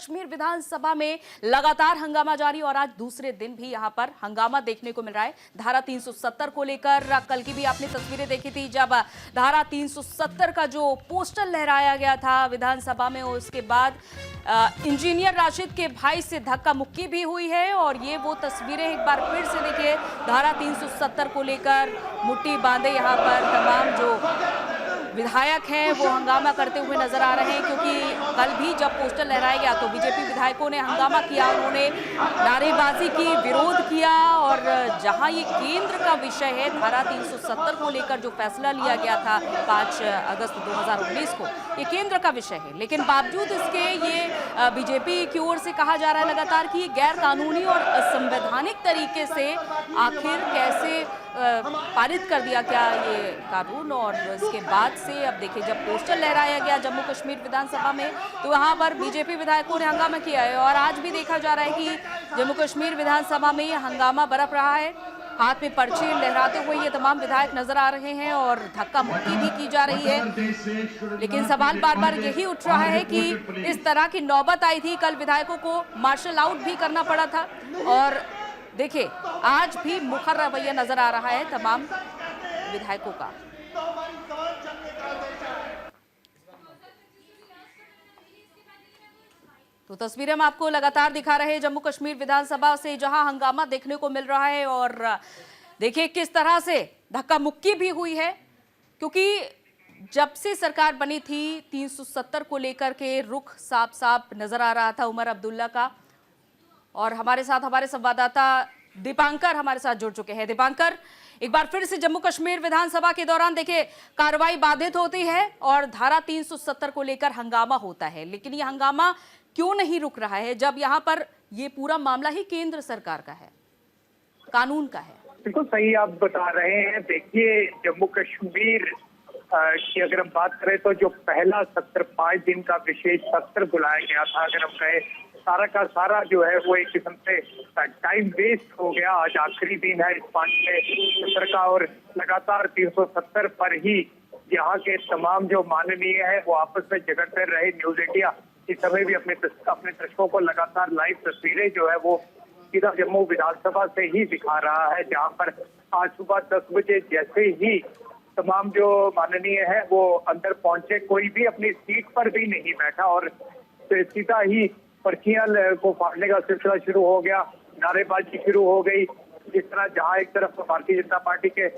कश्मीर विधानसभा में लगातार हंगामा जारी और आज दूसरे दिन भी यहां पर हंगामा देखने को मिल रहा है। धारा 370 को लेकर कल की भी आपने तस्वीरें देखी थी जब धारा 370 का जो पोस्टर लहराया गया था विधानसभा में, उसके बाद इंजीनियर राशिद के भाई से धक्का मुक्की भी हुई है। और ये वो तस्वीरें एक बार फिर से देखिए, धारा 370 को लेकर मुट्ठी बांधे यहाँ पर तमाम जो विधायक हैं वो हंगामा करते हुए नजर आ रहे हैं, क्योंकि कल भी जब पोस्टर लहराया गया तो बीजेपी विधायकों ने हंगामा किया, उन्होंने नारेबाजी की, विरोध किया। और जहां ये केंद्र का विषय है धारा 370 को लेकर जो फैसला लिया गया था 5 अगस्त 2019 को, ये केंद्र का विषय है, लेकिन बावजूद इसके ये बीजेपी की ओर से कहा जा रहा है लगातार कि ये गैर कानूनी और असंवैधानिक तरीके से आखिर कैसे पारित कर दिया क्या ये कानून। और इसके बाद से अब देखिए जब पोस्टर लहराया गया जम्मू कश्मीर विधानसभा में तो वहां पर बीजेपी विधायकों ने हंगामा किया है। और आज भी देखा जा रहा है कि जम्मू कश्मीर विधानसभा में ये हंगामा बरप रहा है, हाथ में पर्चे लहराते हुए ये तमाम विधायक नजर आ रहे हैं और धक्का मुक्की भी की जा रही है। लेकिन सवाल बार बार यही उठ रहा है कि इस तरह की नौबत आई थी, कल विधायकों को मार्शल आउट भी करना पड़ा था। और देखिए आज भी मुखर रवैया नजर आ रहा है तमाम विधायकों का। तो तस्वीरें हम आपको लगातार दिखा रहे हैं जम्मू कश्मीर विधानसभा से, जहां हंगामा देखने को मिल रहा है। और देखिए किस तरह से धक्का मुक्की भी हुई है, क्योंकि जब से सरकार बनी थी 370 को लेकर के रुख साफ साफ नजर आ रहा था उमर अब्दुल्ला का। और हमारे साथ हमारे संवाददाता दीपांकर हमारे साथ जुड़ चुके हैं। दीपांकर, एक बार फिर से जम्मू कश्मीर विधानसभा के दौरान देखिए कार्रवाई बाधित होती है और धारा 370 को लेकर हंगामा होता है, लेकिन यह हंगामा क्यों नहीं रुक रहा है जब यहाँ पर ये पूरा मामला ही केंद्र सरकार का है, कानून का है? बिल्कुल सही आप बता रहे हैं। देखिए जम्मू कश्मीर की अगर हम बात करें तो जो पहला सत्र 5 दिन का विशेष सत्र बुलाया गया था, अगर हम कहें सारा का सारा जो है वो एक किस्म से टाइम वेस्ट हो गया। आज आखिरी दिन है इस 5वें सत्र का और लगातार 370 पर ही यहाँ के तमाम जो माननीय है वो आपस में झगड़ते रहे। न्यूज इंडिया इस समय भी अपने दर्शकों को लगातार लाइव तस्वीरें जो है वो सीधा जम्मू विधानसभा से ही दिखा रहा है, जहाँ पर आज सुबह 10 बजे जैसे ही तमाम जो माननीय है वो अंदर पहुंचे, कोई भी अपनी सीट पर भी नहीं बैठा और सीधा ही पर्चियां को फाड़ने का सिलसिला शुरू हो गया, नारेबाजी शुरू हो गई। जिस तरह जहां एक तरफ भारतीय जनता पार्टी के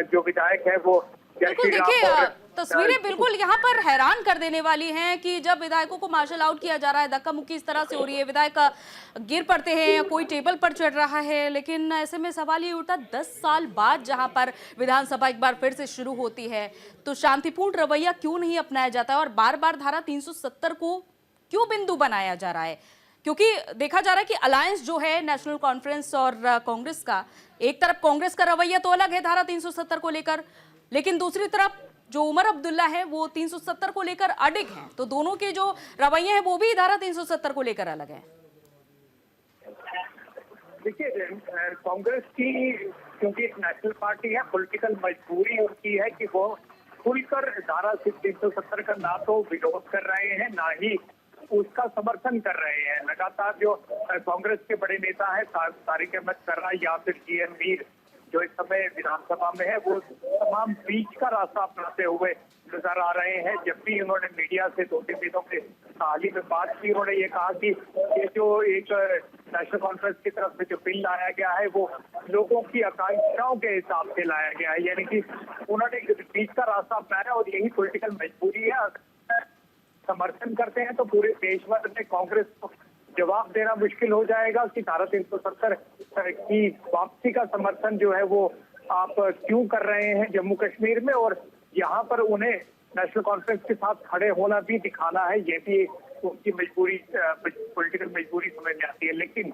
जो विधायक है वो देखिए तस्वीरें बिल्कुल यहाँ पर हैरान कर देने वाली हैं कि जब विधायकों को मार्शल आउट किया जा रहा है, धक्का मुक्की इस तरह से हो रही है, विधायक गिर पड़ते हैं या कोई टेबल पर चढ़ रहा है। लेकिन ऐसे में सवाल ये उठता 10 साल बाद जहां पर विधानसभा एक बार फिर से शुरू होती है तो शांतिपूर्ण रवैया क्यों नहीं अपनाया जाता है और बार बार धारा 370 को क्यों बिंदु बनाया जा रहा है? क्योंकि देखा जा रहा है कि अलायंस जो है नेशनल कॉन्फ्रेंस और कांग्रेस का, एक तरफ कांग्रेस का रवैया तो अलग है धारा 370 को लेकर, लेकिन दूसरी तरफ जो उमर अब्दुल्ला है वो 370 को लेकर अडिग हैं। तो दोनों के जो रवैये हैं वो भी धारा 370 को लेकर अलग है। देखिए कांग्रेस की क्योंकि एक नेशनल पार्टी है, पॉलिटिकल मजबूरी उनकी है कि वो खुलकर धारा 370 का ना तो विरोध कर रहे हैं ना ही उसका समर्थन कर रहे हैं। लगातार जो कांग्रेस के बड़े नेता है तारिक अहमद कर्रा या फिर जीएम मीर जो इस समय विधानसभा में है वो तमाम बीच का रास्ता अपनाते हुए नजर आ रहे हैं। जब भी उन्होंने मीडिया से 2-3 दिनों के हाल ही में बात की, उन्होंने ये कहा कि ये जो एक नेशनल कॉन्फ्रेंस की तरफ से जो बिल लाया गया है वो लोगों की आकांक्षाओं के हिसाब से लाया गया है, यानी कि उन्होंने बीच का रास्ता अपनाया और यही पॉलिटिकल मजबूरी है। समर्थन करते हैं तो पूरे देश भर में कांग्रेस को जवाब देना मुश्किल हो जाएगा कि धारा 370 की वापसी का समर्थन जो है वो आप क्यों कर रहे हैं जम्मू कश्मीर में, और यहाँ पर उन्हें नेशनल कॉन्फ्रेंस के साथ खड़े होना भी दिखाना है। ये भी उनकी मजबूरी, पॉलिटिकल मजबूरी समझ में आती है। लेकिन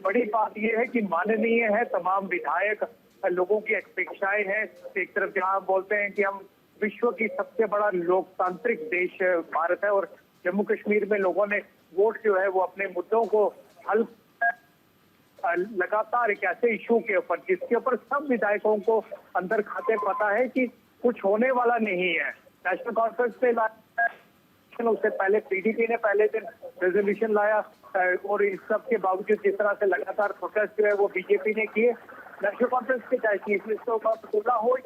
बड़ी बात यह है कि माननीय है तमाम विधायक, लोगों की अपेक्षाएं हैं। एक तरफ जहाँ बोलते हैं कि हम विश्व की सबसे बड़ा लोकतांत्रिक देश भारत है और जम्मू कश्मीर में लोगों ने वोट जो है वो अपने मुद्दों को हल लगातार एक ऐसे इशू के ऊपर जिसके ऊपर सब विधायकों को अंदर खाते पता है कि कुछ होने वाला नहीं है। नेशनल कॉन्फ्रेंस में उससे पहले पीडीपी ने पहले दिन रेजोल्यूशन लाया और इस सब के बावजूद जिस तरह से लगातार प्रोटेस्ट जो है वो बीजेपी ने किए, नेशनल कॉन्फ्रेंस के चाहे चीफ मिनिस्टर का अब्दुल्ला हो।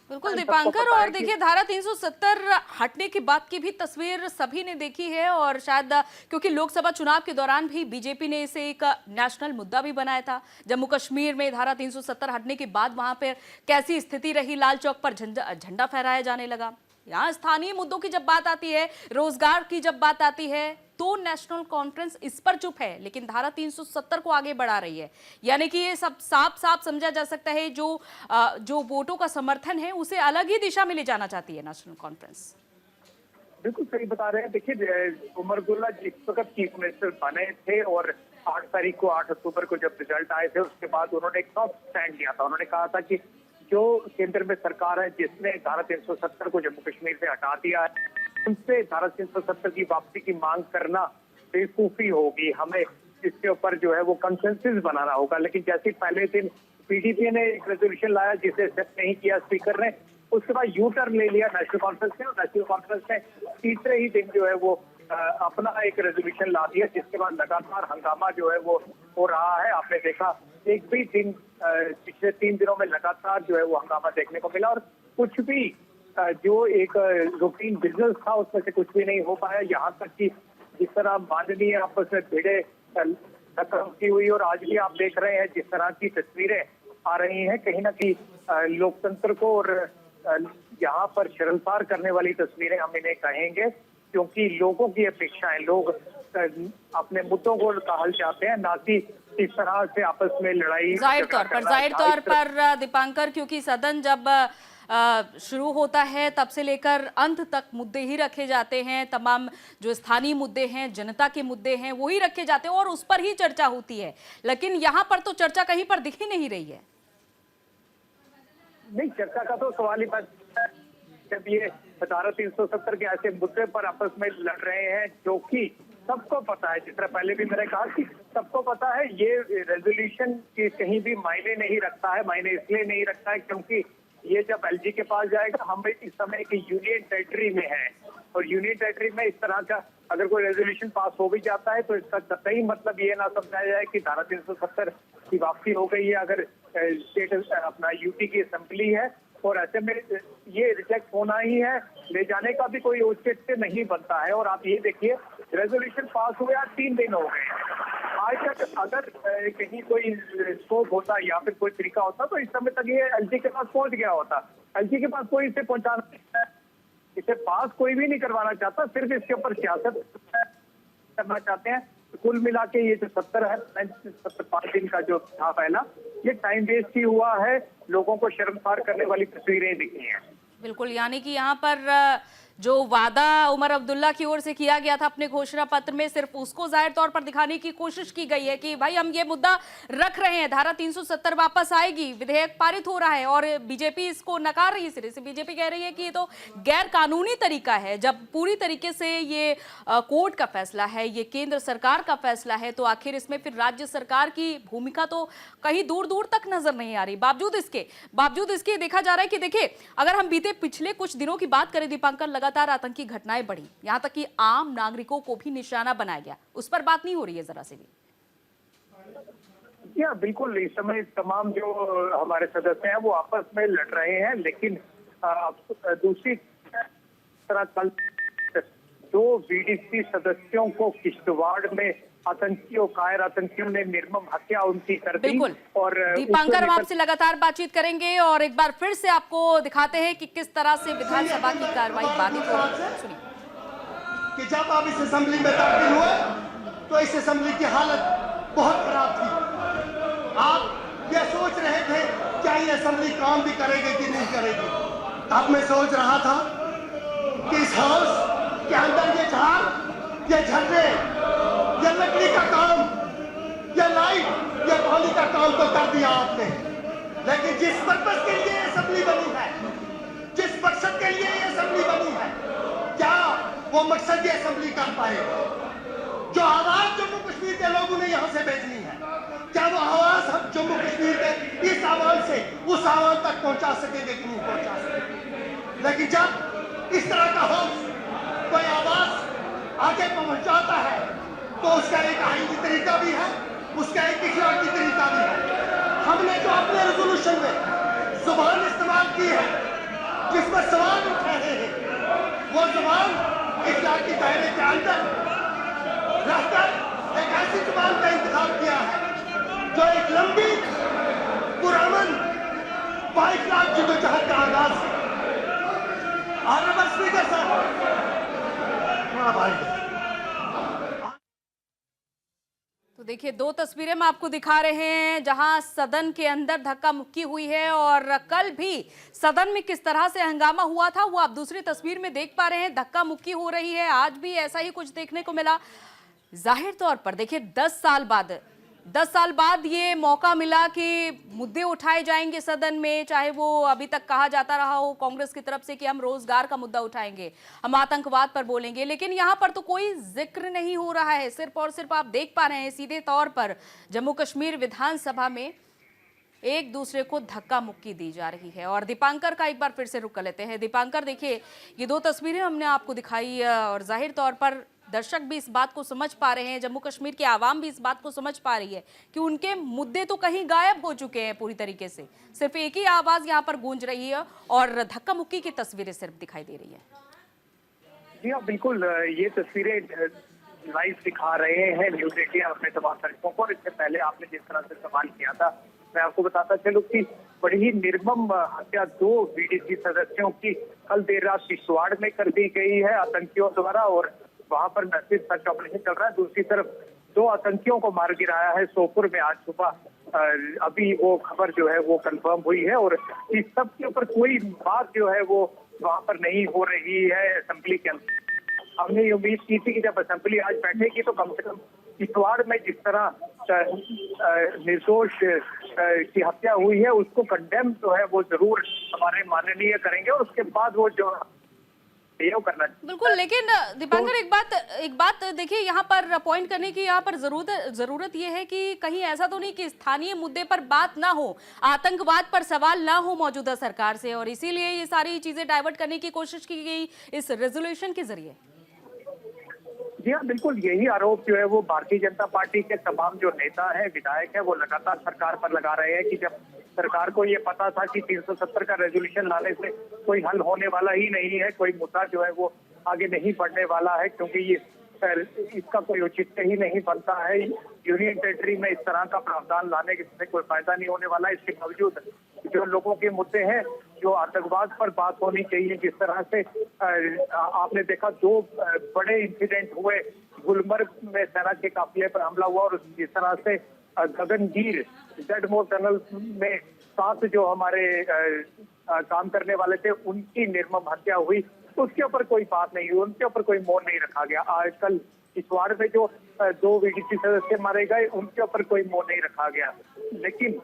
बिल्कुल दीपांकर, और देखिए धारा 370 हटने की बात की भी तस्वीर सभी ने देखी है, और शायद क्योंकि लोकसभा चुनाव के दौरान भी बीजेपी ने इसे एक नेशनल मुद्दा भी बनाया था। जम्मू कश्मीर में धारा 370 हटने के बाद वहां पर कैसी स्थिति रही, लाल चौक पर झंडा फहराया जाने लगा। यहाँ स्थानीय मुद्दों की जब बात आती है, रोजगार की जब बात आती है, तो नेशनल कॉन्फ्रेंस इस पर चुप है, लेकिन धारा 370 को आगे बढ़ा रही है। यानी कि ये सब साफ साफ समझा जा सकता है जो वोटों का समर्थन है उसे अलग ही दिशा में ले जाना चाहती है नेशनल कॉन्फ्रेंस। बिल्कुल सही बता रहे हैं। देखिए उमर अब्दुल्ला जिस वक्त चीफ मिनिस्टर बने थे और 8 अक्टूबर को जब रिजल्ट आए थे उसके बाद उन्होंने एक सॉफ्ट स्टैंड लिया था। उन्होंने कहा था कि जो केंद्र में सरकार है जिसने धारा 370 को जम्मू कश्मीर से हटा दिया है, उनसे धारा 370 की वापसी की मांग करना बेवकूफी होगी, हमें इसके ऊपर जो है वो कंसेंसस बनाना होगा। लेकिन जैसे पहले दिन पीडीपी ने एक रेजोल्यूशन लाया जिसे एक्सेप्ट नहीं किया स्पीकर ने, उसके बाद यू टर्न ले लिया नेशनल कॉन्फ्रेंस ने, और नेशनल कॉन्फ्रेंस ने तीसरे ही दिन जो है वो अपना एक रेजोल्यूशन ला दिया, जिसके बाद लगातार हंगामा जो है वो हो रहा है। आपने देखा एक भी दिन पिछले 3 दिनों में लगातार जो है वो हंगामा देखने को मिला, और कुछ भी जो एक रूटीन बिजनेस था उसमें से कुछ भी नहीं हो पाया। यहाँ तक कि जिस तरह माननीय आपस में भिड़े खत्म की हुई, और आज भी आप देख रहे हैं जिस तरह की तस्वीरें आ रही हैं, कहीं ना कहीं लोकतंत्र को और यहाँ पर शर्मसार करने वाली तस्वीरें हम इन्हें कहेंगे, क्योंकि लोगों की अपेक्षाएं, लोग अपने मुद्दों को हल चाहते हैं, ना कि इस तरह से आपस में लड़ाई। जाहिर तौर पर दीपांकर, क्योंकि सदन जब शुरू होता है तब से लेकर अंत तक मुद्दे ही रखे जाते हैं, तमाम जो स्थानीय मुद्दे हैं, जनता के मुद्दे हैं, वही रखे जाते हैं और उस पर ही चर्चा होती है। लेकिन यहाँ पर तो चर्चा कहीं पर दिख ही नहीं रही है। नहीं, चर्चा का तो सवाल ही बात, जब ये धारा 370 के ऐसे मुद्दे पर आपस में लड़ रहे हैं जो कि सबको पता है, जिस तरह पहले भी मैंने कहा कि सबको पता है ये रेजोल्यूशन की कहीं भी मायने नहीं रखता है। मायने इसलिए नहीं रखता है क्योंकि ये जब एलजी के पास जाएगा, हम इस समय की यूनियन टेरिटरी में है, और यूनियन टेरिटरी में इस तरह का अगर कोई रेजोल्यूशन पास हो भी जाता है तो इसका कतई मतलब ये ना समझाया जाए कि धारा 370 की वापसी हो गई है। अगर स्टेट अपना यूटी की असेंबली है और ऐसे में ये रिजेक्ट होना ही है, ले जाने का भी कोई औचित्य नहीं बनता है। और आप ये देखिए रेजोल्यूशन पास हुए आज 3 दिन हो गए, आज तक अगर कहीं कोई स्कोप होता या फिर कोई तरीका होता तो इस समय तक ये एलजी के पास पहुंच गया होता। एलजी के पास कोई इसे पहुंचाना, इसे पास कोई भी नहीं करवाना चाहता, सिर्फ इसके ऊपर सियासत करना चाहते हैं। कुल मिला के ये जो 5 दिन का जो था पहला, ये टाइम वेस्ट ही हुआ है, लोगों को शर्मसार करने वाली तस्वीरें दिखी हैं। बिल्कुल, यानी कि यहाँ पर जो वादा उमर अब्दुल्ला की ओर से किया गया था अपने घोषणा पत्र में, सिर्फ उसको जाहिर तौर पर दिखाने की कोशिश की गई है कि भाई हम ये मुद्दा रख रहे हैं, धारा 370 वापस आएगी, विधेयक पारित हो रहा है, और बीजेपी इसको नकार रही है सिरे से। बीजेपी कह रही है कि ये तो गैर कानूनी तरीका है। जब पूरी तरीके से ये कोर्ट का फैसला है, ये केंद्र सरकार का फैसला है, तो आखिर इसमें फिर राज्य सरकार की भूमिका तो कहीं दूर दूर तक नजर नहीं आ रही। बावजूद इसके देखा जा रहा है कि देखिए, अगर हम बीते पिछले कुछ दिनों की बात करें दीपांकर, लगातार आतंकी घटनाएं बढ़ी, यहां तक कि आम नागरिकों को भी निशाना बनाया गया, उस पर बात नहीं हो रही है जरा से भी। या बिल्कुल, इस समय तमाम जो हमारे सदस्य हैं वो आपस में लड़ रहे हैं, लेकिन दूसरी तरह कल 2 बीडीसी सदस्यों को किश्तवाड़ में कायर आतंकियों ने निर्मम हत्या उनकी कर दी। बिल्कुल, और दीपांकर हम आपसे लगातार बातचीत करेंगे और एक बार फिर से आपको दिखाते हैं कि किस तरह से विधानसभा की कार्रवाई बाधित हो रही है। सुनिए कि जब आप इस असेंबली में दाखिल हुए तो इस असेंबली की हालत बहुत खराब थी। आप ये सोच रहे थे क्या ये असेंबली काम भी करेगी कि नहीं करेगी। अब मैं सोच रहा था कि इस हाउस के अंदर ये झाड़, ये झंडे, ये लकड़ी का काम, ये लाइट, ये पानी का काम तो कर दिया आपने, लेकिन जिस पर्पस के लिए असेंबली बनी है, जिस मकसद के लिए ये असेंबली बनी है, क्या वो मकसद ये असेंबली कर पाए? जो आवाज जम्मू कश्मीर के लोगों ने यहाँ से भेजनी है, क्या वो आवाज हम जम्मू कश्मीर के इस आवाज से उस आवाज तक पहुंचा सकेंगे कि नहीं पहुंचा सकेंगे? लेकिन जब इस तरह का हाउस कोई आवाज आगे पहुंचाता है तो उसका एक आईनी तरीका भी है, उसका एक इखलाकी तरीका भी है। हमने जो अपने रेजोल्यूशन में जुबान इस्तेमाल की है जिसमें सवाल उठ रहे हैं, वो जुबान इखलाकी दायरे के अंदर रहकर एक ऐसी जुबान का इंतखाब किया है जो एक लंबी पुरअमन बाइखलाफ जद्दोजहद का आगाज है। ऑनरेबल स्पीकर साहब, तो देखिए, दो तस्वीरें हम आपको दिखा रहे हैं जहां सदन के अंदर धक्का मुक्की हुई है और कल भी सदन में किस तरह से हंगामा हुआ था वो आप दूसरी तस्वीर में देख पा रहे हैं। धक्का मुक्की हो रही है, आज भी ऐसा ही कुछ देखने को मिला। जाहिर तौर पर देखिए 10 साल बाद ये मौका मिला कि मुद्दे उठाए जाएंगे सदन में, चाहे वो अभी तक कहा जाता रहा हो कांग्रेस की तरफ से कि हम रोजगार का मुद्दा उठाएंगे, हम आतंकवाद पर बोलेंगे, लेकिन यहाँ पर तो कोई जिक्र नहीं हो रहा है। सिर्फ और सिर्फ आप देख पा रहे हैं सीधे तौर पर जम्मू कश्मीर विधानसभा में एक दूसरे को धक्का मुक्की दी जा रही है। और दीपांकर का एक बार फिर से रुख कर लेते हैं। दीपांकर, देखिए ये दो तस्वीरें हमने आपको दिखाई और जाहिर तौर पर दर्शक भी इस बात को समझ पा रहे हैं, जम्मू कश्मीर की आवाम भी इस बात को समझ पा रही है कि उनके मुद्दे तो कहीं गायब हो चुके हैं पूरी तरीके से। सिर्फ एक ही आवाज यहाँ पर गूंज रही है और धक्का मुक्की की तस्वीरें सिर्फ दिखाई दे रही है। जी हाँ, बिल्कुल, ये तस्वीरें लाइव दिखा रहे हैं न्यूज 18 अपने तमाम दर्शकों को। और इससे पहले आपने जिस तरह से सवाल किया था, मैं आपको बताता चलूं कि बड़ी ही निर्मम हत्या 2 बीडीसी सदस्यों की कल देर रात किश्तवाड़ में कर दी गई है आतंकियों द्वारा, और वहां पर मैसिव सर्च ऑपरेशन चल रहा है। दूसरी तरफ 2 आतंकियों को मार गिराया है सोपुर में आज सुबह। अभी वो खबर जो है वो कंफर्म हुई है और इस सब के ऊपर कोई बात जो है वो वहां पर नहीं हो रही है असेंबली के अंदर। हमने ये उम्मीद की थी कि जब असेंबली आज बैठेगी तो कम से कम किश्तवाड़ में जिस तरह निर्दोष की हत्या हुई है उसको कंडेम जो है वो जरूर हमारे माननीय करेंगे और उसके बाद वो जो करना। बिल्कुल, लेकिन दीपांकर एक बात देखिए, यहाँ पर पॉइंट करने की यहाँ पर जरूरत ये है कि कहीं ऐसा तो नहीं कि स्थानीय मुद्दे पर बात ना हो, आतंकवाद पर सवाल ना हो मौजूदा सरकार से, और इसीलिए ये सारी चीजें डाइवर्ट करने की कोशिश की गई इस रेजोल्यूशन के जरिए। जी हाँ, बिल्कुल, यही आरोप जो है वो भारतीय जनता पार्टी के तमाम जो नेता हैं, विधायक हैं, वो लगातार सरकार पर लगा रहे हैं कि जब सरकार को ये पता था कि 370 का रेजोल्यूशन लाने से कोई हल होने वाला ही नहीं है, कोई मुद्दा जो है वो आगे नहीं बढ़ने वाला है, क्योंकि ये इसका कोई औचित्य ही नहीं बनता है। यूनियन टेरिटरी में इस तरह का प्रावधान लाने से कोई फायदा नहीं होने वाला है। इसके बावजूद जो लोगों के मुद्दे हैं, जो आतंकवाद पर बात होनी चाहिए, जिस तरह से आपने देखा 2 बड़े इंसिडेंट हुए, गुलमर्ग में सेना के काफिले पर हमला हुआ और जिस तरह से गगनगीर जडमोर टनल में 7 जो हमारे काम करने वाले थे उनकी निर्मम हत्या हुई, उसके ऊपर कोई बात नहीं हुई, उनके ऊपर कोई मौन नहीं रखा गया। आजकल किश्तवाड़ में जो 2 बीडीसी सदस्य मारे गए उनके ऊपर कोई मौन नहीं रखा गया। लेकिन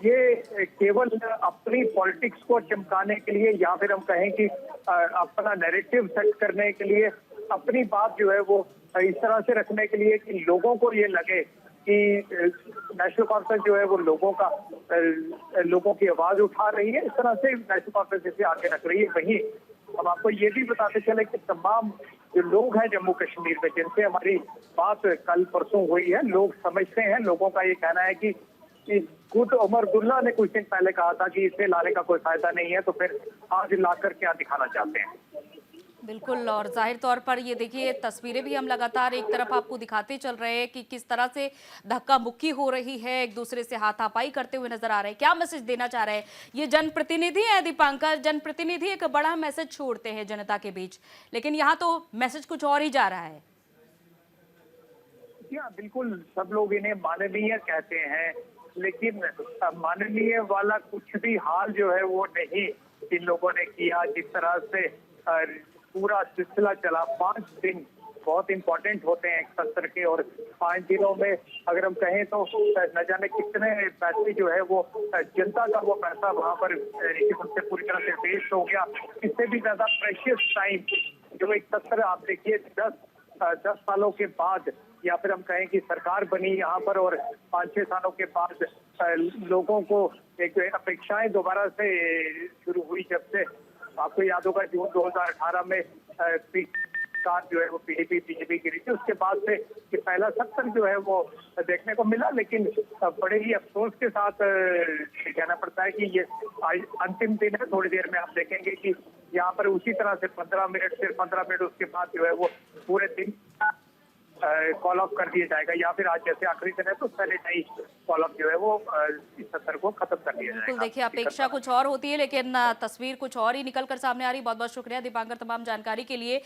ये केवल अपनी पॉलिटिक्स को चमकाने के लिए या फिर हम कहें कि अपना नैरेटिव सेट करने के लिए, अपनी बात जो है वो इस तरह से रखने के लिए कि लोगों को ये लगे कि नेशनल कॉन्फ्रेंस जो है वो लोगों की आवाज उठा रही है, इस तरह से नेशनल कॉन्फ्रेंस इसे आगे रख रही है। वहीं अब आपको ये भी बताते चले कि तमाम जो लोग हैं जम्मू कश्मीर में जिनसे हमारी बात कल परसों हुई है, लोग समझते हैं, लोगों का ये कहना है कि खुद उमर अब्दुल्ला ने कुछ दिन पहले कहा था कि इसे लाने का कोई फायदा नहीं है, तो फिर आज लाकर क्या दिखाना चाहते हैं। बिल्कुल, और जाहिर तौर पर ये देखिए तस्वीरें भी हम लगातार एक तरफ आपको दिखाते चल रहे हैं कि किस तरह से धक्का मुक्की हो रही है, एक दूसरे से हाथापाई करते हुए नजर आ रहे हैं। क्या मैसेज देना चाह रहे हैं ये जनप्रतिनिधि हैं दीपांकर? जनप्रतिनिधि एक बड़ा मैसेज छोड़ते हैं जनता के बीच, लेकिन यहाँ तो मैसेज कुछ और ही जा रहा है। हाँ, बिल्कुल, सब लोग इन्हें माननीय कहते हैं, लेकिन माननीय वाला कुछ भी हाल जो है वो नहीं इन लोगों ने किया। जिस तरह से पूरा सिलसिला चला, 5 दिन बहुत इंपॉर्टेंट होते हैं एक सत्र के, और 5 दिनों में अगर हम कहें तो न जाने कितने पैसे जो है वो जनता का वो पैसा वहां पर उनसे पूरी तरह से वेस्ट हो गया। इससे भी ज्यादा प्रेशियस टाइम जो एक सत्र, आप देखिए 10 सालों के बाद, या फिर हम कहें कि सरकार बनी यहाँ पर और 5-6 सालों के बाद लोगों को एक अपेक्षाएं दोबारा से शुरू हुई। जब से आपको याद होगा जून 2018 में कार जो है वो पीडीपी बीजेपी गिरी थी। उसके बाद से ये पहला सत्र जो है वो देखने को मिला, लेकिन बड़े ही अफसोस के साथ कहना पड़ता है कि ये आज अंतिम दिन है। थोड़ी देर में आप देखेंगे कि यहाँ पर उसी तरह से 15 मिनट उसके बाद जो है वो पूरे दिन कॉल ऑफ कर दिया जाएगा, या फिर आज जैसे आखिरी दिन है तो सैनिटाइज कॉल ऑफ जो है वो इस सत्र को खत्म कर दिया बिल्कुल, जाएगा। देखिए अपेक्षा कुछ और होती है लेकिन तस्वीर कुछ और ही निकल कर सामने आ रही। बहुत बहुत शुक्रिया दीपांकर तमाम जानकारी के लिए।